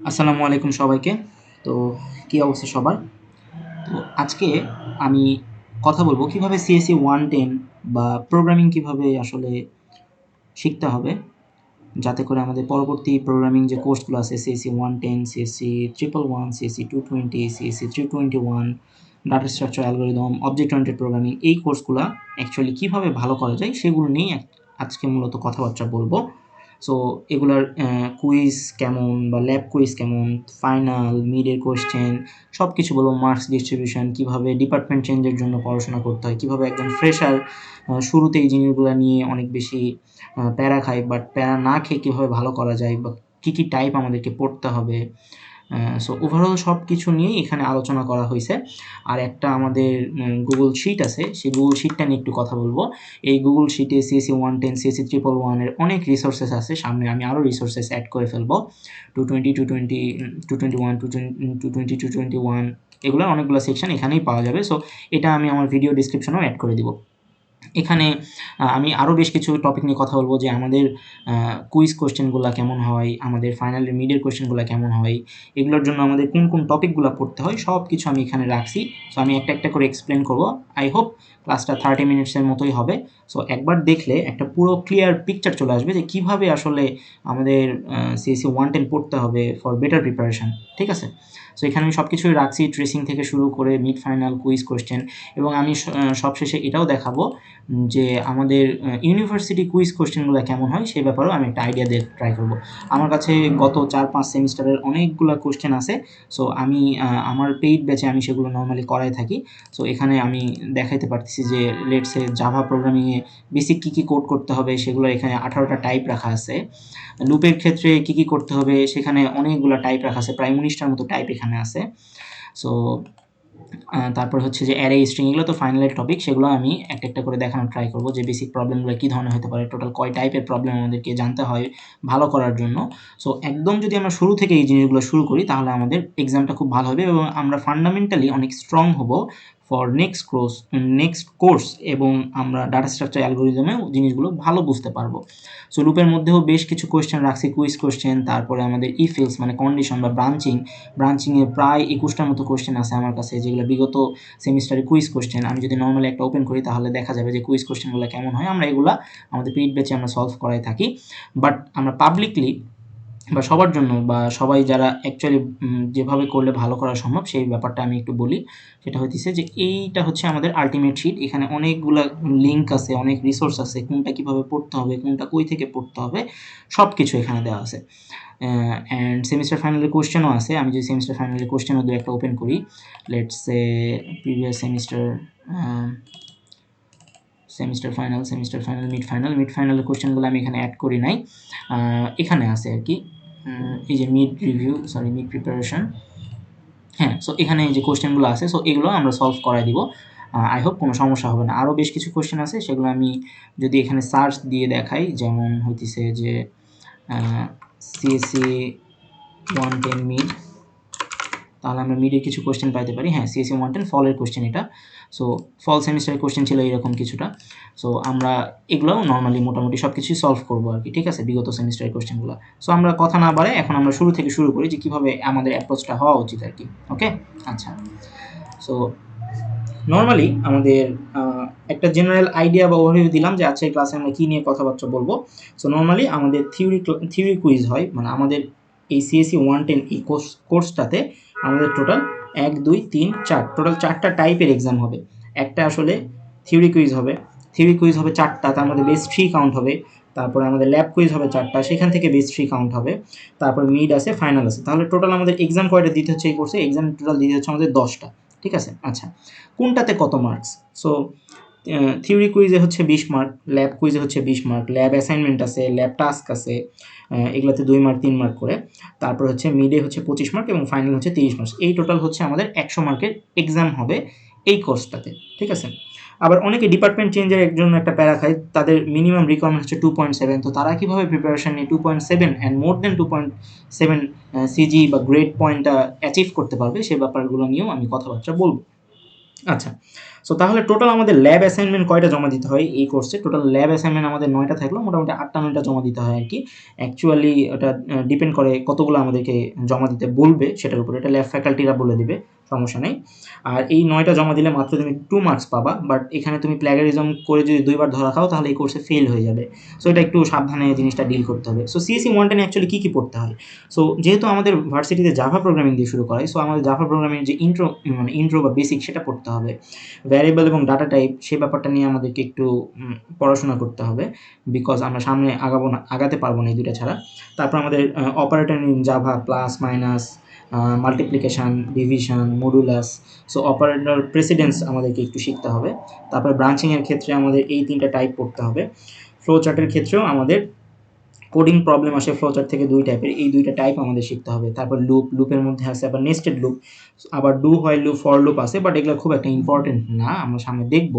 আসসালামু আলাইকুম সবাইকে। তো কী অবস্থা সবার? তো আজকে আমি কথা বলবো কিভাবে সিএসসি 110 বা প্রোগ্রামিং কিভাবে আসলে শিখতে হবে, যাতে করে আমাদের পরবর্তী প্রোগ্রামিং যে কোর্সগুলো আছে CSC 110, CSC 111, CSC 220, CSC 321, data structure algorithm, object oriented programming এই কোর্সগুলা অ্যাকচুয়ালি কিভাবে ভালো করা যায় সেগুলো নিয়ে আজকে মূলত কথাবার্তা বলবো। সো এগুলার কুইজ কেমন বা ল্যাব কুইজ কেমন, ফাইনাল, মিডের কোয়েশ্চেন সব কিছু বলবো। মার্কস ডিস্ট্রিবিউশন, কীভাবে ডিপার্টমেন্ট চেঞ্জের জন্য পড়াশোনা করতে হয়, কীভাবে একজন ফ্রেশার শুরুতে এই জিনিসগুলো নিয়ে অনেক বেশি প্যারা খায়, বাট প্যারা না খেয়ে কীভাবে ভালো করা যায় বা কী কী টাইপ আমাদেরকে পড়তে হবে। সো ওভারঅল সব কিছু নিয়েই এখানে আলোচনা করা হয়েছে। আর একটা আমাদের গুগল শিট আছে, সেই গুগল শিটটা নিয়ে একটু কথা বলবো। এই গুগল শিটে সিএসসি 110, সিএসসি 111 এর অনেক রিসোর্সেস আছে। সামনে আমি আরও রিসোর্সেস অ্যাড করে ফেলবো। 220, 220, 221, 220, 221 এগুলোর অনেকগুলো সেকশন এখানেই পাওয়া যাবে। সো এটা আমি আমার ভিডিও ডিসক্রিপশনেও অ্যাড করে দিব। এখানে আমি আরও বেশ কিছু টপিক নিয়ে কথা বলবো, যে আমাদের কুইজ কোয়েশ্চেনগুলো কেমন হয়, আমাদের ফাইনালের মিডের কোয়েশ্চেনগুলো কেমন হয়, এগুলোর জন্য আমাদের কোন কোন টপিকগুলো পড়তে হয় সব কিছু আমি এখানে রাখছি। সো আমি একটা একটা করে এক্সপ্লেন করবো। আই হোপ ক্লাসটা 30 মিনিটসের মতোই হবে। সো একবার দেখলে একটা পুরো ক্লিয়ার পিকচার চলে আসবে যে কীভাবে আসলে আমাদের সিএসসি 110 পড়তে হবে ফর বেটার প্রিপারেশন। ঠিক আছে? সো এখানে আমি সব কিছুই রাখছি, ট্রেসিং থেকে শুরু করে মিড, ফাইনাল, কুইজ, কোয়েশ্চেন, এবং আমি সবশেষে এটাও দেখাবো যে আমাদের ইউনিভার্সিটি কুইজ কোয়েশ্চেনগুলো কেমন হয় সেই ব্যাপারেও আমি একটা আইডিয়া দিয়ে ট্রাই করব। আমার কাছে গত 4-5 সেমিস্টারের অনেকগুলো কোয়েশ্চেন আছে। সো আমি আমার পেইড ব্যাচে আমি সেগুলো নরমালি করাই থাকি। সো এখানে আমি দেখাইতে পারতেছি যে লেটস সে জাভা প্রোগ্রামিংয়ে বেসিক কী কী কোড করতে হবে সেগুলো এখানে 18টা টাইপ রাখা আছে। লুপের ক্ষেত্রে কী কী করতে হবে সেখানে অনেকগুলো টাইপ রাখা আছে, প্রায় 19টার মতো টাইপ এখানে আছে। সো তারপর হচ্ছে যে অ্যারে, স্ট্রিং, এগুলো তো ফাইনালের টপিক, সেগুলো আমি একটা একটা করে দেখানোর ট্রাই করব যে বেসিক প্রবলেমগুলো কী ধরনের হতে পারে, টোটাল কয় টাইপের প্রবলেম আমাদেরকে জানতে হয় ভালো করার জন্য। সো একদম যদি আমরা শুরু থেকে এই জিনিসগুলো শুরু করি তাহলে আমাদের এক্সামটা খুব ভালো হবে এবং আমরা ফান্ডামেন্টালি অনেক স্ট্রং হব ফর নেক্সট কোর্স, এবং আমরা ডাটা স্ট্রাকচার অ্যালগরিদমেও জিনিসগুলো ভালো বুঝতে পারবো। সো লুপের মধ্যেও বেশ কিছু কোয়েশ্চেন রাখছি, কুইজ কোয়েশ্চেন, তারপরে আমাদের ইফ এলস মানে কন্ডিশন বা ব্রাঞ্চিংয়ে প্রায় 21টার মতো কোয়েশ্চেন আছে আমার কাছে, যেগুলো বিগত সেমিস্টারে কুইজ কোয়েশ্চেন। আমি যদি নর্মালি একটা ওপেন করি তাহলে দেখা যাবে যে কুইজ কোয়েশ্চেনগুলো কেমন হয়। আমরা এগুলা আমাদের পেইড ব্যাচে আমরা সলভ করাই থাকি। বাট আমরা পাবলিকলি বা সবার জন্য বা সবাই যারা অ্যাকচুয়ালি যেভাবে করলে ভালো করা সম্ভব সেই ব্যাপারটা আমি একটু বলি। সেটা হইতেছে যে এইটা হচ্ছে আমাদের আল্টিমেট শিট। এখানে অনেকগুলা লিঙ্ক আছে, অনেক রিসোর্স আছে, কোনটা কীভাবে পড়তে হবে, কোনটা কই থেকে পড়তে হবে সব কিছু এখানে দেওয়া আছে। অ্যান্ড সেমিস্টার ফাইনালের কোয়েশ্চেনও আছে। আমি যদি সেমিস্টার ফাইনালের কোয়েশ্চেনও দু একটা ওপেন করি, let's say previous semester final, mid ফাইনালের কোয়েশ্চেনগুলো আমি এখানে অ্যাড করি নাই, এখানে আছে আর কি। এই যে মিড প্রিপারেশন, হ্যাঁ। সো এখানে এই যে কোয়েশ্চেনগুলো আছে, সো এগুলো আমরা সলভ করাই দিব। আই হোপ কোনো সমস্যা হবে না। আরও বেশ কিছু কোয়েশ্চেন আছে, সেগুলো আমি যদি এখানে সার্চ দিয়ে দেখাই, যেমন হইতেছে যে সিএসসি 110 মিড, তাহলে আমরা মিডের কিছু কোয়েশ্চেন পাইতে পারি। হ্যাঁ, সিএসসি 110 ফলের কোয়েশ্চেন এটা। সো ফল সেমিস্টারের কোয়েশ্চেন ছিল এরকম কিছুটা। সো আমরা এগুলোও নর্মালি মোটামুটি সব কিছুই সলভ করবো আর কি, ঠিক আছে, বিগত সেমিস্টারের কোয়েশ্চেনগুলো। সো আমরা কথা না বাড়াই এখন আমরা শুরু থেকে শুরু করি যে কীভাবে আমাদের অ্যাপ্রোচটা হওয়া উচিত আর কি। ওকে, আচ্ছা। সো নর্মালি আমাদের একটা জেনারেল আইডিয়া বা ওভারভিউ দিলাম যে আজকের ক্লাসে আমরা কী নিয়ে কথাবার্তা বলবো। সো নর্মালি আমাদের থিওরি কুইজ হয়, মানে আমাদের এই সিএসসি 110 এই কোর্সটাতে আমাদের টোটাল 1, 2, 3, 4 টোটাল 4টা টাইপের এক্সাম হবে। একটা আসলে থিওরি কুইজ হবে, 4টা, তার মধ্যে বেস 3 কাউন্ট হবে। তারপরে আমাদের ল্যাব কুইজ হবে 4টা, সেখান থেকে বেস 3 কাউন্ট হবে। তারপর মিড আছে, ফাইনাল আছে। তাহলে টোটাল আমাদের এক্সাম কয়টা দিতে হচ্ছে এই কোর্সে? এক্সাম টোটাল দিতে হচ্ছে আমাদের 10টা। ঠিক আছে, আচ্ছা। কোনটাতে কত মার্কস? সো থিওরি কুইজে হচ্ছে 20 মার্ক, ল্যাব কুইজে হচ্ছে 20 মার্ক, ল্যাব অ্যাসাইনমেন্ট আছে, ল্যাব টাস্ক আছে, এগুলোতে 2 মার্ক 3 মার্ক করে। তারপর হচ্ছে মিডে হচ্ছে 25 মার্ক এবং ফাইনাল হচ্ছে 30 মার্ক। এই টোটাল হচ্ছে আমাদের 100 মার্কের এক্সাম হবে এই কোর্সটাতে। ঠিক আছে? আবার অনেকে ডিপার্টমেন্ট চেঞ্জের জন্য একটা প্যারা খায়, তাদের মিনিমাম রিকোয়ারমেন্ট হচ্ছে 2.7। তো তারা কীভাবে প্রিপারেশন নিয়ে 2.7 অ্যান্ড মোর দেন 2.7 সিজি বা গ্রেড পয়েন্টটা অ্যাচিভ করতে পারবে, সে ব্যাপারগুলো নিয়েও আমি কথাবার্তা বলব। আচ্ছা, সো তাহলে টোটাল আমাদের ল্যাব অ্যাসাইনমেন্ট কয়টা জমা দিতে হয় এই কোর্সে? টোটাল ল্যাব অ্যাসাইনমেন্ট আমাদের 9টা থাকলো, মোটামুটি 8টা-9টা জমা দিতে হয় আর কি। অ্যাকচুয়ালি ওটা ডিপেন্ড করে কতগুলো আমাদেরকে জমা দিতে বলবে সেটার উপরে, এটা ল্যাব ফ্যাকাল্টিরা বলে দিবে, সমস্যা নেই। আর এই 9টা জমা দিলে মাত্র তুমি 2 মার্কস পাবা, বাট এখানে তুমি প্ল্যাগারিজম করে যদি 2বার ধরা খাও তাহলে এই কোর্সে ফেল হয়ে যাবে। সো এটা একটু সাবধানে জিনিসটা ডিল করতে হবে। সো সিএসসি 110 অ্যাকচুয়ালি কী কী পড়তে হয়? সো যেহেতু আমাদের ভার্সিটিতে জাভা প্রোগ্রামিং দিয়ে শুরু করায়, সো আমাদের জাভা প্রোগ্রামিং যে ইন্ট্রো বা বেসিক সেটা পড়তে হবে। ভ্যারিয়েবল এবং ডাটা টাইপ সেই ব্যাপারটা নিয়ে আমাদেরকে একটু পড়াশোনা করতে হবে, বিকজ আমরা সামনে আগাতে পারবো না এই দুইটা ছাড়া। তারপর আমাদের operator in Java, plus minus, multiplication, division, modulus, so operator precedence আমাদেরকে একটু শিখতে হবে। তারপরে ব্রাঞ্চিংয়ের ক্ষেত্রে আমাদের এই 3টা টাইপ পড়তে হবে। ফ্লো চার্টের ক্ষেত্রেও আমাদের কোডিং প্রবলেম আসে ফ্লো চার্ট থেকে 2 টাইপের, এই 2টা টাইপ আমাদের শিখতে হবে। তারপর লুপের মধ্যে আছে আবার নেস্টেড লুপ, আবার do while loop, for loop আছে, বাট এগুলো খুব একটা ইম্পর্টেন্ট না, আমরা সামনে দেখব।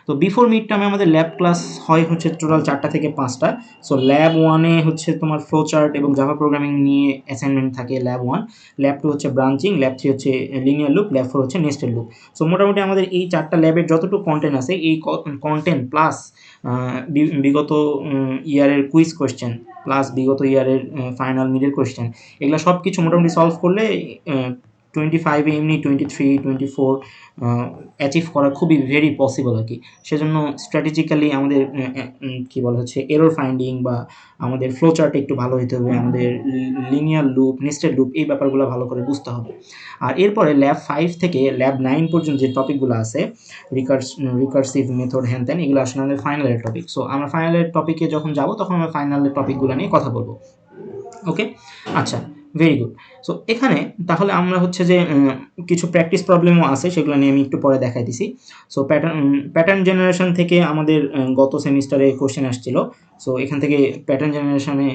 তো বিফোর মিড টার্মে আমাদের ল্যাব ক্লাস হয় হচ্ছে টোটাল 4টা থেকে 5টা। সো ল্যাব 1-এ হচ্ছে তোমার ফ্লো চার্ট এবং জাভা প্রোগ্রামিং নিয়ে অ্যাসাইনমেন্ট থাকে ল্যাব 1, ল্যাব 2 হচ্ছে ব্রাঞ্চিং, ল্যাব 3 হচ্ছে লিনিয়ার লুপ, ল্যাব 4 হচ্ছে নেস্টেড লুপ। সো মোটামুটি আমাদের এই 4টা ল্যাবের যতটুকু কন্টেন্ট আছে, এই কন্টেন্ট প্লাস বিগত ইয়ারের কুইজ কোয়েশ্চেন, প্লাস বিগত ইয়ারের ফাইনাল মিডের কোয়েশ্চেন, এগুলো সব কিছু মোটামুটি সলভ করলে 25-এ এমনি 23-24 অ্যাচিভ করা খুবই ভেরি পসিবল আর কি। সেজন্য স্ট্র্যাটেজিক্যালি আমাদের কী বলা হচ্ছে এরর ফাইন্ডিং বা আমাদের ফ্লো চার্টে একটু ভালো হতে হবে, আমাদের লিনিয়ার লুপ, নেস্টেড লুপ এই ব্যাপারগুলো ভালো করে বুঝতে হবে। আর এরপরে ল্যাব 5 থেকে ল্যাব 9 পর্যন্ত যে টপিকগুলো আছে, রিকার্সিভ মেথড, হ্যান ত্যান, এগুলো আসলে আমাদের ফাইনালের টপিক। সো আমরা ফাইনালের টপিকে যখন যাব তখন আমরা ফাইনালের টপিকগুলো নিয়ে কথা বলবো। ওকে, আচ্ছা, ভেরি গুড। সো এখানে তাহলে আমরা হচ্ছে যে কিছু প্র্যাকটিস প্রবলেমও আছে, সেগুলো নিয়ে আমি একটু পরে দেখাই দিছি। সো প্যাটার্ন জেনারেশন থেকে আমাদের গত সেমিস্টারে কোশ্চেন আসছিল। সো এখান থেকে প্যাটার্ন জেনারেশনে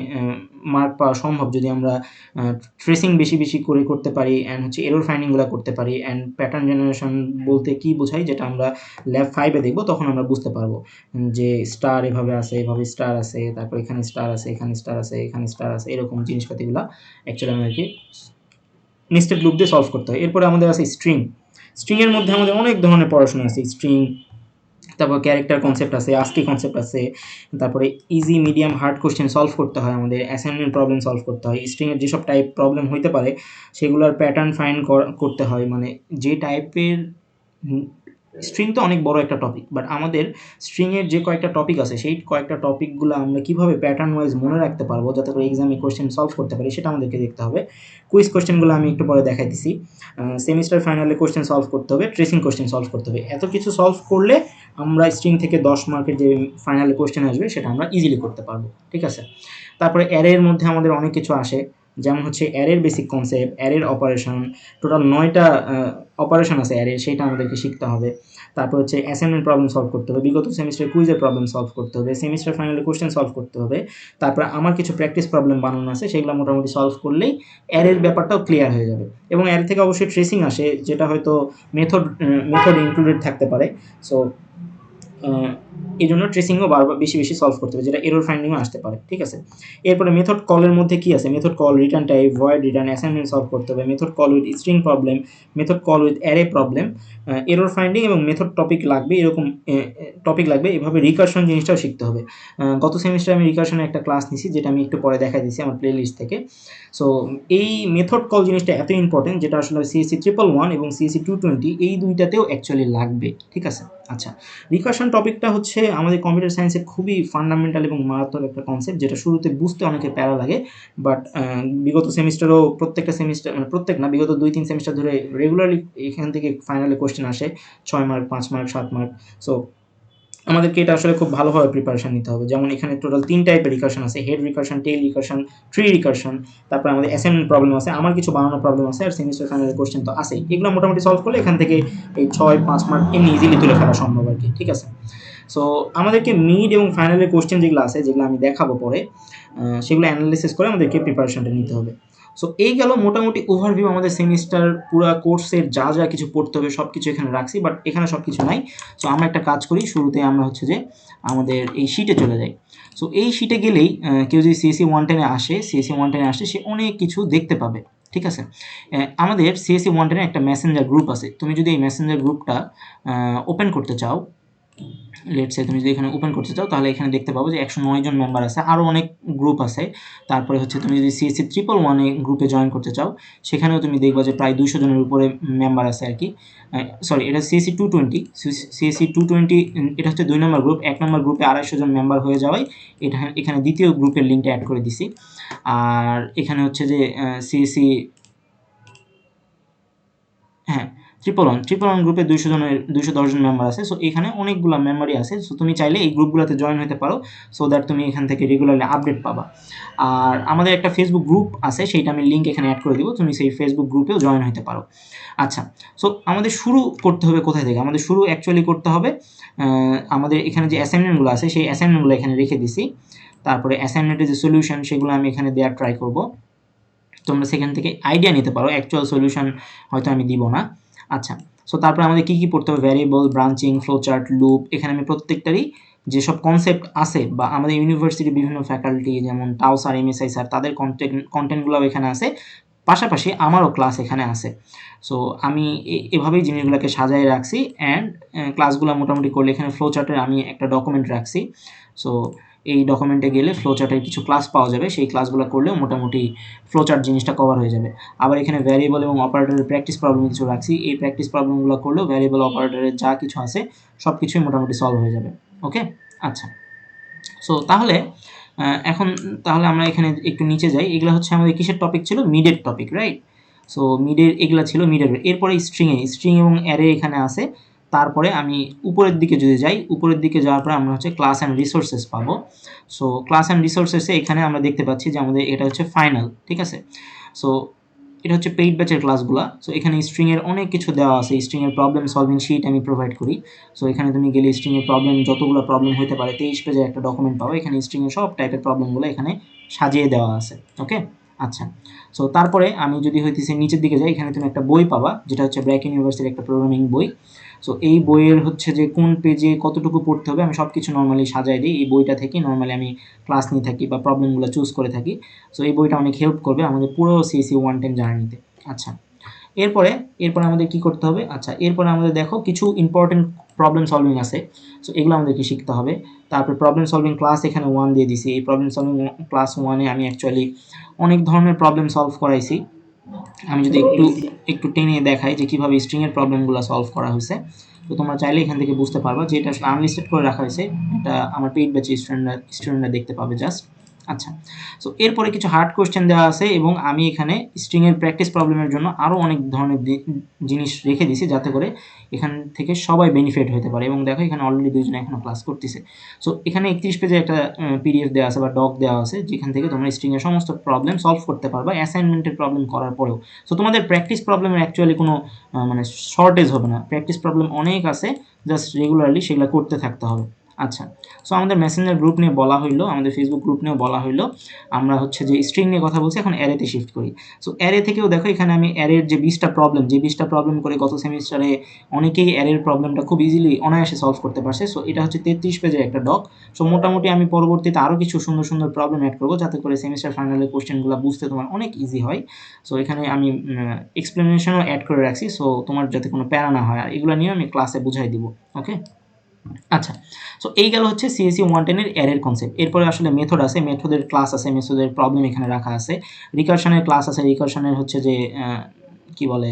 মার্ক পাওয়া সম্ভব যদি আমরা ট্রেসিং বেশি বেশি করে করতে পারি, অ্যান্ড হচ্ছে এরর ফাইন্ডিংগুলো করতে পারি। অ্যান্ড প্যাটার্ন জেনারেশন বলতে কী বোঝাই, যেটা আমরা ল্যাব 5-এ দেখবো, তখন আমরা বুঝতে পারবো যে স্টার এভাবে আছে, এভাবে স্টার আছে, তারপর এখানে স্টার আছে, এখানে স্টার আছে, এখানে স্টার আছে, এরকম জিনিসপাতিগুলো অ্যাকচুয়ালি আমাদেরকে নেস্টেড লুপ দিয়ে সলভ করতে হয়। এরপরে আমাদের আছে স্ট্রিং। স্ট্রিংয়ের মধ্যে আমাদের অনেক ধরনের পড়াশোনা আছে, স্ট্রিং, তারপর ক্যারেক্টার কনসেপ্ট আছে, আস্কি কনসেপ্ট আছে, তারপরে easy, medium, hard question solve করতে হয়, আমাদের অ্যাসাইনমেন্ট প্রবলেম সলভ করতে হয়, স্ট্রিংয়ের যেসব টাইপ প্রবলেম হইতে পারে সেগুলোর প্যাটার্ন ফাইন্ড করতে হয়, মানে যে টাইপের স্ট্রিং তো অনেক বড় একটা টপিক, বাট আমাদের স্ট্রিংয়ের যে কয়েকটা টপিক আছে সেই কয়েকটা টপিকগুলো আমরা কীভাবে প্যাটার্ন ওয়াইজ মনে রাখতে পারবো যাতে করে এক্সামে কোশ্চেন সলভ করতে পারি, সেটা আমাদেরকে দেখতে হবে। কুইজ কোশ্চেনগুলো আমি একটু পরে দেখাই দিছি। সেমিস্টার ফাইনালে কোশ্চেন সলভ করতে হবে, ট্রেসিং কোশ্চেন সলভ করতে হবে। এত কিছু সলভ করলে আমরা স্ট্রিং থেকে 10 মার্কের যে ফাইনালে কোশ্চেন আসবে সেটা আমরা ইজিলি করতে পারবো, ঠিক আছে। তারপরে অ্যারের মধ্যে আমাদের অনেক কিছু আসে, যেমন হচ্ছে অ্যারের বেসিক কনসেপ্ট, অ্যারের অপারেশন, টোটাল 9টা অপারেশন আছে অ্যারের, সেইটা আমাদেরকে শিখতে হবে। তারপর হচ্ছে অ্যাসাইনমেন্ট প্রবলেম সলভ করতে হবে, বিগত সেমিস্টার কুইজের প্রবলেম সলভ করতে হবে, সেমিস্টার ফাইনালে কোশ্চেন সলভ করতে হবে। তারপর আমার কিছু প্র্যাকটিস প্রবলেম বানানো আছে, সেগুলো মোটামুটি সলভ করলেই অ্যারের ব্যাপারটাও ক্লিয়ার হয়ে যাবে। এবং অ্যারে থেকে অবশ্যই ট্রেসিং আসে, যেটা হয়তো মেথড ইনক্লুডেড থাকতে পারে। সো এই জন্য ট্রেসিংও বারবার বেশি বেশি সলভ করতে হবে, যেটা এরর ফাইন্ডিংও আসতে পারে, ঠিক আছে। এরপরে মেথড কলের মধ্যে কী আছে, method call, return type, void return, assignment solve করতে হবে, method call with string problem, method call with array problem, error finding এবং মেথড টপিক লাগবে, এরকম টপিক লাগবে। এভাবে রিকার্শন জিনিসটাও শিখতে হবে। গত সেমিস্টারে আমি রিকার্শনের একটা ক্লাস নিছি, যেটা আমি একটু পরে দেখাই দিচ্ছি আমার প্লে লিস্ট থেকে। সো এই মেথড কল জিনিসটা এত ইম্পর্টেন্ট, যেটা আসলে সিএসসি 111 এবং সিএসসি 220 এই দুইটাতেও অ্যাকচুয়ালি লাগবে, ঠিক আছে। আচ্ছা, রিকার্শন টপিকটা হচ্ছে আমাদের কম্পিউটার সায়েন্সের খুবই ফান্ডামেন্টাল এবং মারাত্মক একটা কনসেপ্ট, যেটা শুরুতে বুঝতে অনেকে প্যারা লাগে, বাট বিগত সেমিস্টারও প্রত্যেকটা সেমিস্টার, মানে প্রত্যেক না, বিগত 2-3 সেমিস্টার ধরে রেগুলারলি এখান থেকে ফাইনালে কোশ্চেন আসে 6 মার্ক, 5 মার্ক, 7 মার্ক। সো আমাদেরকে এটা আসলে খুব ভালোভাবে প্রিপারেশন নিতে হবে। যেমন এখানে টোটাল 3 টাইপের রিকার্শন আছে, head recursion, tail recursion, tree recursion. তারপর আমাদের অ্যাসাইনমেন্ট প্রবলেম আছে, আমার কিছু বানানো প্রবলেম আছে, আর সেমিস্টার ফাইনালের কোশ্চেন তো আছেই। এগুলো মোটামুটি সলভ করলে এখান থেকে এই 6-5 মার্ক এমনি ইজিলি তুলে ফেলা সম্ভব আর কি, ঠিক আছে। সো আমাদেরকে মিড এবং ফাইনালের কোশ্চেন যেগুলো আছে, যেগুলো আমি দেখাবো পরে, সেগুলো অ্যানালাইসিস করে আমাদেরকে প্রিপারেশনটা নিতে হবে। সো এই গেল মোটামুটি ওভারভিউ আমাদের সেমিস্টার পুরো কোর্সের যা যা কিছু পড়তে হবে সব কিছু এখানে রাখছি, বাট এখানে সব কিছু নাই। সো আমরা একটা কাজ করি, শুরুতে আমরা হচ্ছে যে আমাদের এই শিটে চলে যাই। সো এই শিটে গেলেই কেউ যদি সিএসসি 110-এ আসে, সিএসসি 110-এ আসে, সে অনেক কিছু দেখতে পাবে। ঠিক আছে? আমাদের সিএসসি 110 এর একটা মেসেঞ্জার গ্রুপ আছে। তুমি যদি এই মেসেঞ্জার গ্রুপটা ওপেন করতে চাও, লেটস সে তুমি যদি এখানে ওপেন করতে চাও, তাহলে এখানে দেখতে পাবো যে 109 জন মেম্বার আছে, আরও অনেক গ্রুপ আছে। তারপরে হচ্ছে তুমি যদি সিএসসি 111 গ্রুপে জয়েন করতে চাও, সেখানেও তুমি দেখবা যে প্রায় 200 জনের উপরে মেম্বার আছে আর কি। সরি, এটা সিএসসি 220, সিএসসি 220 এটা হচ্ছে 2 নম্বর গ্রুপ। 1 নম্বর গ্রুপে 250 জন মেম্বার হয়ে যাওয়ায় এখানে দ্বিতীয় গ্রুপের লিঙ্কটা অ্যাড করে দিছি। আর এখানে হচ্ছে যে সিএসসি, হ্যাঁ, ট্রিপল ওয়ান গ্রুপে 210 জন মেম্বার আছে। সো এখানে অনেকগুলো মেম্বারই আছে। সো তুমি চাইলে এই গ্রুপগুলোতে জয়েন হতে পারো, সো দ্যাট তুমি এখান থেকে রেগুলারলি আপডেট পাবা। আর আমাদের একটা ফেসবুক গ্রুপ আছে, সেইটা আমি লিঙ্ক এখানে অ্যাড করে দিব, তুমি সেই ফেসবুক গ্রুপেও জয়েন হতে পারো। আচ্ছা, সো আমাদের শুরু করতে হবে কোথায় থেকে? আমাদের শুরু অ্যাকচুয়ালি করতে হবে, আমাদের এখানে যে অ্যাসাইনমেন্টগুলো আছে সেই অ্যাসাইনমেন্টগুলো এখানে রেখে দিছি। তারপরে অ্যাসাইনমেন্টের যে সলিউশন সেগুলো আমি এখানে দেওয়ার ট্রাই করব। তোমরা সেখান থেকে আইডিয়া নিতে পারো, অ্যাকচুয়াল সলিউশন হয়তো আমি দিব না। আচ্ছা, সো তারপরে আমাদের কী পড়তে হবে? Variable, branching, flowchart, loop. এখানে আমি প্রত্যেকটারই যেসব কনসেপ্ট আছে বা আমাদের ইউনিভার্সিটির বিভিন্ন ফ্যাকাল্টি যেমন টাও স্যার, এমএসআই স্যার, তাদের কন্টেন্টগুলোও এখানে আছে। পাশাপাশি আমারও ক্লাস এখানে আছে। সো আমি এভাবেই জিনিসগুলোকে সাজায় রাখছি। অ্যান্ড ক্লাসগুলো মোটামুটি করলে এখানে ফ্লোচার্টের আমি একটা ডকুমেন্ট রাখছি। সো এই ডকুমেন্টে গেলে ফ্লোচার্টের কিছু ক্লাস পাওয়া যাবে, সেই ক্লাসগুলো করলেও মোটামুটি ফ্লোচার্ট জিনিসটা কভার হয়ে যাবে। আবার এখানে ভ্যারিয়েবল এবং অপারেটরের প্র্যাকটিস প্রবলেম কিছু রাখছি, এই প্র্যাকটিস প্রবলেমগুলো করলেও ভ্যারিয়েবল অপারেটরের যা কিছু আছে সব কিছুই মোটামুটি সলভ হয়ে যাবে। ওকে, আচ্ছা। সো তাহলে এখন তাহলে আমরা এখানে একটু নিচে যাই। এগুলো হচ্ছে আমাদের কিসের টপিক ছিল? মিডের টপিক, রাইট? সো মিডের এগুলো ছিল মিডের। এরপরে স্ট্রিং এবং অ্যারে এখানে আছে। তারপরে আমি উপরের দিকে যদি যাই, উপরের দিকে যাওয়ার পরে আমরা হচ্ছে ক্লাস অ্যান্ড রিসোর্সেস পাবো। সো ক্লাস অ্যান্ড রিসোর্সেসে এখানে আমরা দেখতে পাচ্ছি যে আমাদের এটা হচ্ছে ফাইনাল, ঠিক আছে? সো এটা হচ্ছে পেইড ব্যাচের ক্লাসগুলো। সো এখানে স্ট্রিংয়ের অনেক কিছু দেওয়া আছে, স্ট্রিংয়ের প্রবলেম সলভিং শিট আমি প্রোভাইড করি। সো এখানে তুমি গেলে স্ট্রিংয়ের প্রবলেম, যতগুলো প্রবলেম হতে পারে 23 পেজের একটা ডকুমেন্ট পাবো। এখানে স্ট্রিংয়ের সব টাইপের প্রবলেমগুলো এখানে সাজিয়ে দেওয়া আছে। ওকে, আচ্ছা। সো তারপরে আমি যদি হইতেছে নিচের দিকে যাই, এখানে তুমি একটা বই পাবা, যেটা হচ্ছে ব্র্যাক ইউনিভার্সিটির একটা প্রোগ্রামিং বই। সো এই বইয়ের হচ্ছে যে কোন পেজে কতটুকু পড়তে হবে আমি সব কিছু নর্মালি সাজাই দিই। এই বইটা থেকে নর্মালি আমি ক্লাস নিয়ে থাকি বা প্রবলেমগুলো চুজ করে থাকি। সো এই বইটা অনেক হেল্প করবে আমাদের পুরো সিএসসি 110 জার্নিতে। আচ্ছা, এরপরে আমাদের কি করতে হবে? আচ্ছা, এরপরে আমাদের দেখো কিছু ইম্পর্টেন্ট প্রবলেম সলভিং আছে। সো এগুলো আমাদেরকে শিখতে হবে। তারপরে প্রবলেম সলভিং ক্লাস এখানে 1 দিয়ে দিছি। এই প্রবলেম সলভিং ক্লাস 1 এ আমি অ্যাকচুয়ালি অনেক ধরনের প্রবলেম সলভ করাইছি। আমি যদি একটু টেনে দেখাই যে কীভাবে স্ট্রিংয়ের প্রবলেমগুলো সলভ করা হয়েছে, তো তোমরা চাইলে এখান থেকে বুঝতে পারবা যে এটা আসলে আনলিস্টেড করে রাখা হয়েছে। এটা আমার পেইড ব্যাচে স্টুডেন্টরা দেখতে পাবে জাস্ট। আচ্ছা, সো এরপরে কিছু হার্ড কোয়েশ্চেন দেওয়া আছে এবং আমি এখানে স্ট্রিংয়ের প্র্যাকটিস প্রবলেমের জন্য আরও অনেক ধরনের জিনিস রেখে দিছি, যাতে করে এখান থেকে সবাই বেনিফিট হতে পারে। এবং দেখো এখানে অলরেডি 2 জনে এখনও ক্লাস করতেছে। সো এখানে 31 পেজের একটা পিডিএফ দেওয়া আছে বা ডক দেওয়া আছে, যেখান থেকে তোমরা স্ট্রিংয়ের সমস্ত প্রবলেম সলভ করতে পারবা অ্যাসাইনমেন্টের প্রবলেম করার পরেও। সো তোমাদের প্র্যাকটিস প্রবলেমের অ্যাকচুয়ালি কোনো মানে শর্টেজ হবে না। প্র্যাকটিস প্রবলেম অনেক আছে, জাস্ট রেগুলারলি সেগুলো করতে থাকতে হবে। আচ্ছা, সো আমাদের মেসেঞ্জার গ্রুপ নিয়ে বলা হইলো, আমাদের ফেসবুক গ্রুপ নিয়েও বলা হইলো। আমরা হচ্ছে যে স্ট্রিং নিয়ে কথা বলছি, এখন অ্যারেতে শিফট করি। সো অ্যারে থেকেও দেখো এখানে আমি অ্যারের যে 20টা প্রবলেম করে গত সেমিস্টারে অনেকেই অ্যারের প্রবলেমটা খুব ইজিলি অনায়াসে সলভ করতে পারছে। সো এটা হচ্ছে 33 পেজের একটা ডক। সো মোটামুটি আমি পরবর্তীতে আরও কিছু সুন্দর সুন্দর প্রবলেম অ্যাড করবো, যাতে করে সেমিস্টার ফাইনালের কোশ্চেনগুলো বুঝতে তোমার অনেক ইজি হয়। সো এখানে আমি এক্সপ্লেনেশনও অ্যাড করে রাখছি, সো তোমার যাতে কোনো প্যারা না হয়। আর এগুলো নিয়ে আমি ক্লাসে বুঝাই দিব। ওকে, আচ্ছা। সো এই গেল হচ্ছে সিএসসি 110 এর অ্যারের কনসেপ্ট। এরপরে আসলে মেথড আছে, মেথডের ক্লাস আছে, মেথডের প্রবলেম এখানে রাখা আছে। রিকারশনের ক্লাস আছে, রিকারশনের হচ্ছে যে কি বলে,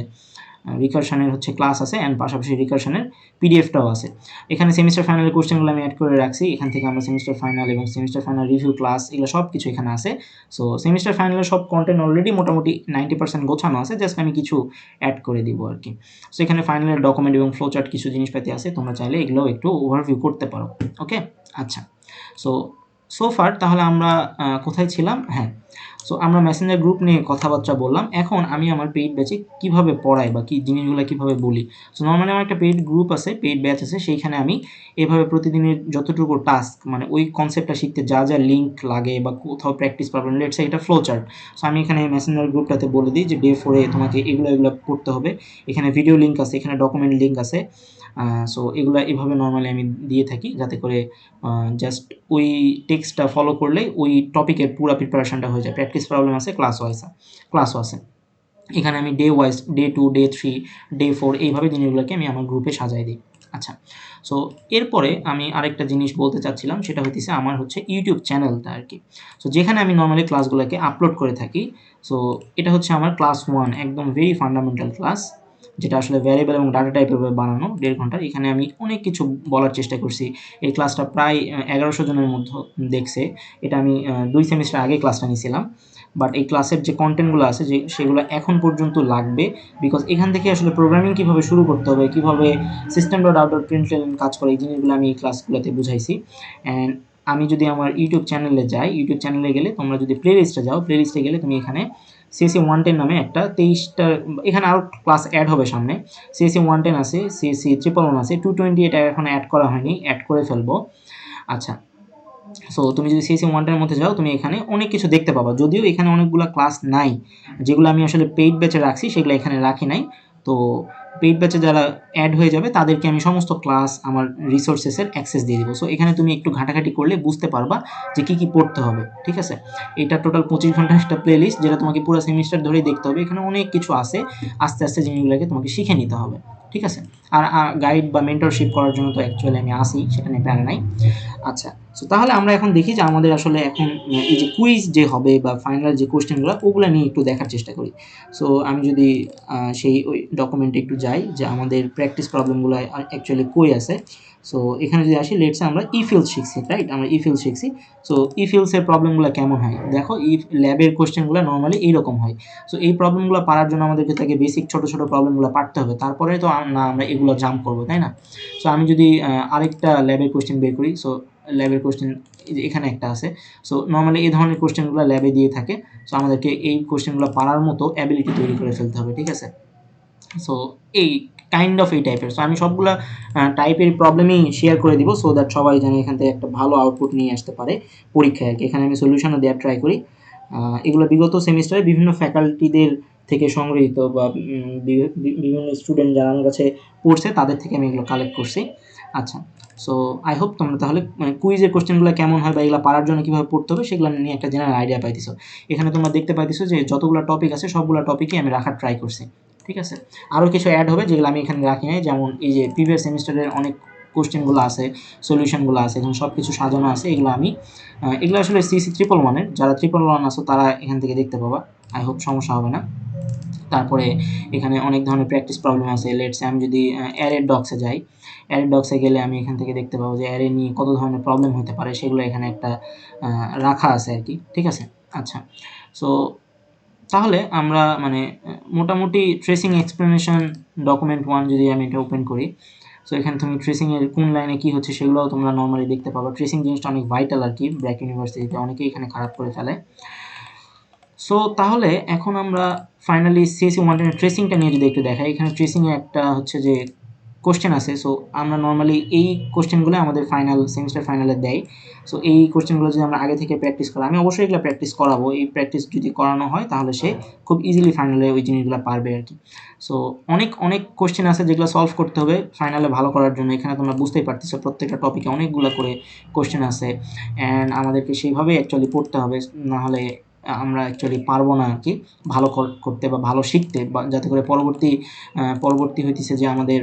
রিকারশনের হচ্ছে ক্লাস আছে, অ্যান্ড পাশাপাশি রিকারশনের পিডিএফটাও আছে। এখানে সেমিস্টার ফাইনালের কোশ্চেনগুলো আমি অ্যাড করে রাখছি। এখান থেকে আমরা সেমিস্টার ফাইনাল এবং সেমিস্টার ফাইনাল রিভিউ ক্লাস এগুলো সব কিছু এখানে আছে। সো সেমিস্টার ফাইনালের সব কন্টেন্ট অলরেডি মোটামুটি 90% গোছানো আছে, জাস্ট আমি কিছু অ্যাড করে দিব আর কি। সো এখানে ফাইনালের ডকুমেন্ট এবং ফ্লোচার্ট কিছু জিনিসপাতি আছে, তোমরা চাইলে এগুলো একটু ওভারভিউ করতে পারো। ওকে, আচ্ছা। সো ফার তাহলে আমরা কোথায় ছিলাম? হ্যাঁ, সো আমরা মেসেঞ্জার গ্রুপ নিয়ে কথাবার্তা বললাম। এখন আমি আমার পেইড ব্যাচে কীভাবে পড়াই বা কী জিনিসগুলো কীভাবে বলি। সো নর্মালি আমার একটা পেইড গ্রুপ আছে, পেইড ব্যাচ আছে, সেইখানে আমি এভাবে প্রতিদিনের যতটুকু টাস্ক মানে ওই কনসেপ্টটা শিখতে যা যা লিঙ্ক লাগে বা কোথাও প্র্যাকটিস পারবেন, লেটস সে এটা ফ্লো চার্ট। সো আমি এখানে মেসেঞ্জার গ্রুপটাতে বলে দিই যে ডে 4 এ তোমাকে এগুলো পড়তে হবে। এখানে ভিডিও লিঙ্ক আছে, এখানে ডকুমেন্ট লিঙ্ক আছে। সো এগুলো এভাবে নর্মালি আমি দিয়ে থাকি, যাতে করে জাস্ট ওই টেক্সটটা ফলো করলেই ওই টপিকের পুরো প্রিপারেশনটা হয়ে যায়। প্র্যাকটিস প্রবলেম আছে, ক্লাসও আছে। এখানে আমি day wise day 2, day 3, day 4 এইভাবে জিনিসগুলোকে আমি আমার গ্রুপে সাজাই দিই। আচ্ছা, সো এরপরে আমি আরেকটা জিনিস বলতে চাচ্ছিলাম, সেটা হইতেছে আমার হচ্ছে ইউটিউব চ্যানেলটা আর কি। সো যেখানে আমি নর্মালি ক্লাসগুলোকে আপলোড করে থাকি। সো এটা হচ্ছে আমার ক্লাস 1, একদম ভেরি ফান্ডামেন্টাল ক্লাস, যেটা আসলে ভ্যারিয়েবল এবং ডাটা টাইপের উপরে বানানো 1.5 ঘন্টার। এখানে আমি অনেক কিছু বলার চেষ্টা করছি। এই ক্লাসটা প্রায় 1100 জনের মধ্যে দেখছে। এটা আমি 2 সেমিস্টার আগে ক্লাসটা নিয়েছিলাম। বাট এই ক্লাসের যে কন্টেন্টগুলো আছে সেগুলো এখন পর্যন্ত লাগবে, বিকজ এখান থেকে আসলে প্রোগ্রামিং কীভাবে শুরু করতে হবে, কীভাবে সিস্টেম ডট আউট ডট প্রিন্টএলএন কাজ করে, এই জিনিসগুলো আমি এই ক্লাসগুলোতে বুঝাইছি। অ্যান্ড আমি যদি আমার ইউটিউব চ্যানেলে যাই, ইউটিউব চ্যানেলে গেলে তোমরা যদি প্লে লিস্টে যাও, প্লে লিস্টে গেলে তুমি এখানে সিএসসি 110 নামে একটা 23টা, এখানে আরও ক্লাস অ্যাড হবে সামনে। সিএসসি 110 আছে, সিএসসি 111 আছে, 220 এটা এখন অ্যাড করা হয়নি, অ্যাড করে ফেলবো। আচ্ছা, সো তুমি যদি সিএসসি 110 এর মধ্যে যাও, তুমি এখানে অনেক কিছু দেখতে পাবা। যদিও এখানে অনেকগুলো ক্লাস নাই, যেগুলো আমি আসলে পেইড ব্যাচে রাখছি সেগুলো এখানে রাখি নাই। তো পেইড ব্যাচে যারা অ্যাড হয়ে যাবে তাদেরকে আমি সমস্ত ক্লাস, আমার রিসোর্সেসের অ্যাক্সেস দিয়ে দিব। সো এখানে তুমি একটু ঘাটাঘাটি করলে বুঝতে পারবা যে কী কী পড়তে হবে, ঠিক আছে? এটা টোটাল 25 ঘন্টার একটা প্লে লিস্ট, যেটা তোমাকে পুরো সেমিস্টার ধরেই দেখতে হবে। এখানে অনেক কিছু আছে, আস্তে আস্তে জিনিসগুলোকে তোমাকে শিখে নিতে হবে, ঠিক আছে? আর গাইড বা মেন্টরশিপ করার জন্য তো অ্যাকচুয়ালি আমি আসি, সেটা নিয়ে প্ল্যান নাই। আচ্ছা, সো তাহলে আমরা এখন দেখি যে আমাদের আসলে এখন এই যে কুইজ যে হবে বা ফাইনাল যে কোয়েশ্চেনগুলো, ওগুলো নিয়ে একটু দেখার চেষ্টা করি। সো আমি যদি সেই ওই ডকুমেন্টে একটু যাই, যে আমাদের প্র্যাকটিস প্রবলেমগুলো অ্যাকচুয়ালি কই আছে। সো এখানে যদি আসি, লেটস সে আমরা ইফিলস শিখছি, রাইট? আমরা ইফিলস শিখছি। সো ইফিলসের প্রবলেমগুলো কেমন হয় দেখো, ইফ ল্যাবের কোয়েশ্চেনগুলো নর্মালি এইরকম হয়। সো এই প্রবলেমগুলো পারার জন্য আমাদেরকে তাকে বেসিক ছোটো ছোটো প্রবলেমগুলো পারতে হবে, তারপরে তো না আমরা এগুলো জাম্প করবো, তাই না? সো আমি যদি আরেকটা ল্যাবের কোয়েশ্চেন বের করি, সো ল্যাবের কোয়েশ্চেন এখানে একটা আছে। সো নর্মালি এই ধরনের কোয়েশ্চেনগুলো ল্যাবে দিয়ে থাকে। সো আমাদেরকে এই কোয়েশ্চেনগুলো পারার মতো অ্যাবিলিটি তৈরি করে ফেলতে হবে, ঠিক আছে? সো এই কাইন্ড অফ এই টাইপের। সো আমি সবগুলা টাইপের প্রবলেমই শেয়ার করে দিব, সো দ্যাট সবাই যেন এখান থেকে একটা ভালো আউটপুট নিয়ে আসতে পারে পরীক্ষায় আর কি। এখানে আমি সলিউশনও দেওয়ার ট্রাই করি। এগুলো বিগত সেমিস্টারে বিভিন্ন ফ্যাকাল্টিদের থেকে সংগৃহীত, বা বিভিন্ন স্টুডেন্ট যারা আমার কাছে পড়ছে তাদের থেকে আমি এগুলো কালেক্ট করছি। আচ্ছা, সো আই হোপ তোমরা তাহলে কুইজের কোয়েশ্চেনগুলো কেমন হয় বা এগুলো পারার জন্য কীভাবে পড়তে হবে সেগুলো নিয়ে একটা জেনারেল আইডিয়া পাইতেছো। এখানে তোমরা দেখতে পাইতেছো যে যতগুলো টপিক আছে সবগুলো টপিকই আমি রাখার ট্রাই করছি, ঠিক আছে? আরও কিছু অ্যাড হবে যেগুলো আমি এখানে রাখি নাই, যেমন এই যে প্রিভিয়াস সেমিস্টারের অনেক কোয়েশ্চেনগুলো আছে, সলিউশনগুলো আছে, এখানে সব কিছু সাজানো আছে। এগুলো আমি এগুলো আসলে সিসি 111-এর, যারা 111 আছো তারা এখান থেকে দেখতে পাবা। আই হোপ সমস্যা হবে না। তারপরে এখানে অনেক ধরনের প্র্যাকটিস প্রবলেম আছে। লেটস আমি যদি অ্যারের ডক্সে যাই, অ্যারের ডক্সে গেলে আমি এখান থেকে দেখতে পাবো যে অ্যারে নিয়ে কত ধরনের প্রবলেম হতে পারে, সেগুলো এখানে একটা রাখা আছে আর কি, ঠিক আছে? আচ্ছা, সো তাহলে আমরা মানে মোটামুটি ট্রেসিং এক্সপ্লেনেশন ডকুমেন্ট 1 যদি আমি এটা ওপেন করি, সো এখানে তুমি ট্রেসিংয়ের কোন লাইনে কী হচ্ছে সেগুলোও তোমরা নর্মালি দেখতে পাবা। ট্রেসিং জিনিসটা অনেক ভাইটাল আর কি, ব্র্যাক ইউনিভার্সিটিতে অনেকেই এখানে খারাপ করে ফেলে। সো তাহলে এখন আমরা ফাইনালি সিএসসি 110 ট্রেসিংটা নিয়ে যদি একটু দেখাই, এখানে ট্রেসিংয়ে একটা হচ্ছে যে কোশ্চেন আছে। সো আমরা নর্মালি এই কোশ্চেনগুলো আমাদের ফাইনাল সেমিস্টার ফাইনালে দেয়। সো এই কোশ্চেনগুলো যদি আমরা আগে থেকে প্র্যাকটিস করি, আমি অবশ্যই এগুলো প্র্যাকটিস করাবো। এই প্র্যাকটিস যদি করানো হয় তাহলে সে খুব ইজিলি ফাইনালে ওই জিনিসগুলো পারবে আর কি। সো অনেক অনেক কোশ্চেন আছে যেগুলো সলভ করতে হবে ফাইনালে ভালো করার জন্য। এখানে তোমরা বুঝতেই পারতেছো প্রত্যেকটা টপিকে অনেকগুলো করে কোশ্চেন আছে, অ্যান্ড আমাদেরকে সেইভাবেই অ্যাকচুয়ালি পড়তে হবে, নাহলে আমরা অ্যাকচুয়ালি পারবো না আর কি ভালো করতে বা ভালো শিখতে, বা যাতে করে পরবর্তী হইতেছে যে আমাদের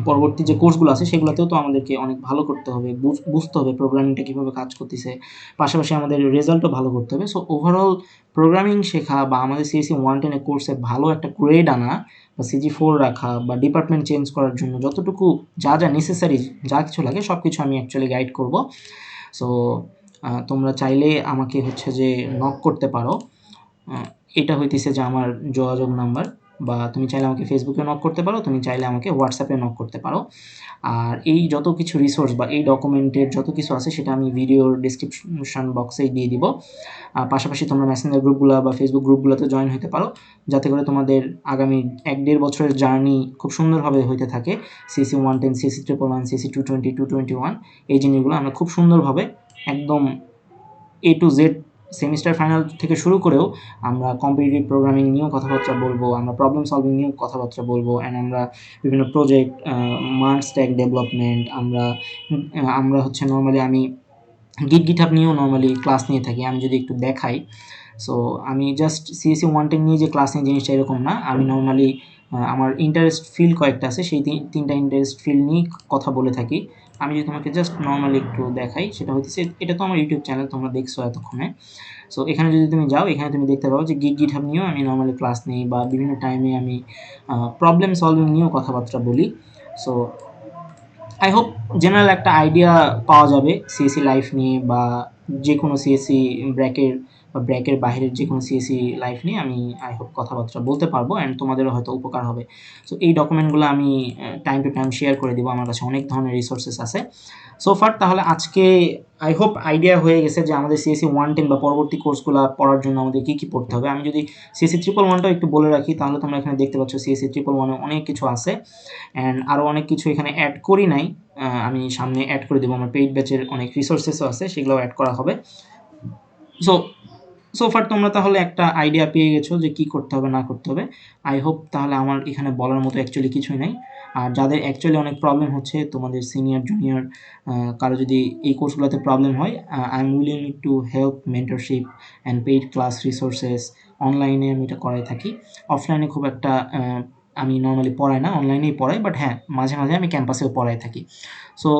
পরবর্তী যে কোর্সগুলো আছে সেগুলোতেও তো আমাদেরকে অনেক ভালো করতে হবে, বুঝতে হবে প্রোগ্রামিংটা কীভাবে কাজ করতেছে, পাশাপাশি আমাদের রেজাল্টও ভালো করতে হবে। সো ওভারঅল প্রোগ্রামিং শেখা বা আমাদের সিএসসি 110 কোর্সে ভালো একটা গ্রেড আনা বা CG4 রাখা বা ডিপার্টমেন্ট চেঞ্জ করার জন্য যতটুকু যা নেসেসারি, যা কিছু লাগে সব কিছু আমি অ্যাকচুয়ালি গাইড করব। সো তোমরা চাইলে আমাকে হচ্ছে যে নক করতে পারো। এটা হইতেছে যে আমার যোগাযোগ নাম্বার, বা তুমি চাইলে আমাকে ফেসবুকে নক করতে পারো, তুমি চাইলে আমাকে হোয়াটসঅ্যাপে নক করতে পারো। আর এই যত কিছু রিসোর্স বা এই ডকুমেন্টের যত কিছু আছে সেটা আমি ভিডিওর ডেসক্রিপশন বক্সেই দিয়ে দিব। পাশাপাশি তোমরা মেসেঞ্জার গ্রুপগুলো বা ফেসবুক গ্রুপগুলোতে জয়েন হতে পারো, যাতে করে তোমাদের আগামী 1-1.5 বছরের জার্নি খুব সুন্দরভাবে হইতে থাকে। সিএসসি 110, সিএসসি 111, সিএসসি 220, 221 এই জিনিসগুলো আমরা খুব সুন্দরভাবে একদম A to Z semester final থেকে শুরু করেও আমরা কম্পিটিটিভ প্রোগ্রামিং নিয়েও কথাবার্তা বলবো, আমরা প্রবলেম সলভিং নিয়েও কথাবার্তা বলবো, অ্যান্ড আমরা বিভিন্ন প্রজেক্ট, মার্ক স্ট্যাক ডেভেলপমেন্ট, আমরা হচ্ছে নর্মালি আমি গিটহাব নিয়েও নর্মালি ক্লাস নিয়ে থাকি। আমি যদি একটু দেখাই, সো আমি জাস্ট সিএসসি 110 নিয়ে যে ক্লাস নেই জিনিসটা এরকম না। আমি নরমালি আমার ইন্টারেস্ট ফিল্ড কয়েকটা আছে, সেই ৩টা ইন্টারেস্ট ফিল্ড নিয়েই কথা বলে থাকি। আমি যদি তোমাকে জাস্ট নরমালি একটু দেখাই, সেটা হইতেছে, এটা তো আমার ইউটিউব চ্যানেল তোমরা দেখছো এতক্ষণে। সো এখানে যদি তুমি যাও, এখানে তুমি দেখতে পাবো যে GitHub নিয়েও আমি নরমালি ক্লাস নেই, বা বিভিন্ন টাইমে আমি প্রবলেম সলভিং নিয়েও কথাবার্তা বলি। সো আই হোপ জেনারেল একটা আইডিয়া পাওয়া যাবে সিএসসি লাইফ নিয়ে, বা যেকোনো সিএসসি ব্র্যাকের বা ব্র্যাকের বাইরের যেকোনো সিএসসি লাইফ নিয়ে আমি আই হোপ কথাবার্তা বলতে পারবো, অ্যান্ড তোমাদেরও হয়তো উপকার হবে। সো এই ডকুমেন্টগুলো আমি টাইম টু টাইম শেয়ার করে দিব, আমার কাছে অনেক ধরনের রিসোর্সেস আছে। সো ফার তাহলে আজকে আই হোপ আইডিয়া হয়ে গেছে যে আমাদের সিএসসি 110 বা পরবর্তী কোর্সগুলো পড়ার জন্য আমাদের কী কী পড়তে হবে। আমি যদি সিএসসি 111টাও একটু বলে রাখি, তাহলে তোমরা এখানে দেখতে পাচ্ছ সিএসসি 111 অনেক কিছু আছে, অ্যান্ড আরও অনেক কিছু এখানে অ্যাড করি নাই। আমি সামনে অ্যাড করে দেবো, আমার পেইড ব্যাচের অনেক রিসোর্সেসও আছে, সেগুলোও অ্যাড করা হবে। সো ফার তোমরা তাহলে একটা আইডিয়া পেয়ে গেছো যে কী করতে হবে না করতে হবে। আই হোপ তাহলে আমার এখানে বলার মতো অ্যাকচুয়ালি কিছুই নাই। আর যাদের অ্যাকচুয়ালি অনেক প্রবলেম হচ্ছে, তোমাদের সিনিয়র জুনিয়র কারো যদি এই কোর্সগুলোতে প্রবলেম হয়, I am willing to help mentorship and paid class resources. অনলাইনে আমি এটা করাই থাকি, অফলাইনে খুব একটা আমি নর্মালি পড়াই না, অনলাইনেই পড়াই, বাট হ্যাঁ মাঝে মাঝে আমি ক্যাম্পাসেও পড়াই থাকি। সো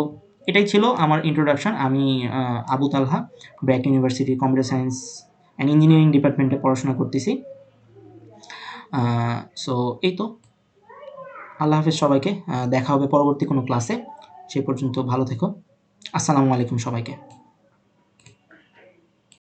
এটাই ছিল আমার ইন্ট্রোডাকশন। আমি Abu Talha, BRAC university computer science and engineering ডিপার্টমেন্টে পড়াশোনা করতেছি। সো এই তো, আল্লাহ হাফেজ সবাইকে। দেখা হবে পরবর্তী কোনো ক্লাসে। সে পর্যন্ত ভালো থেকো। আসসালামু আলাইকুম সবাইকে।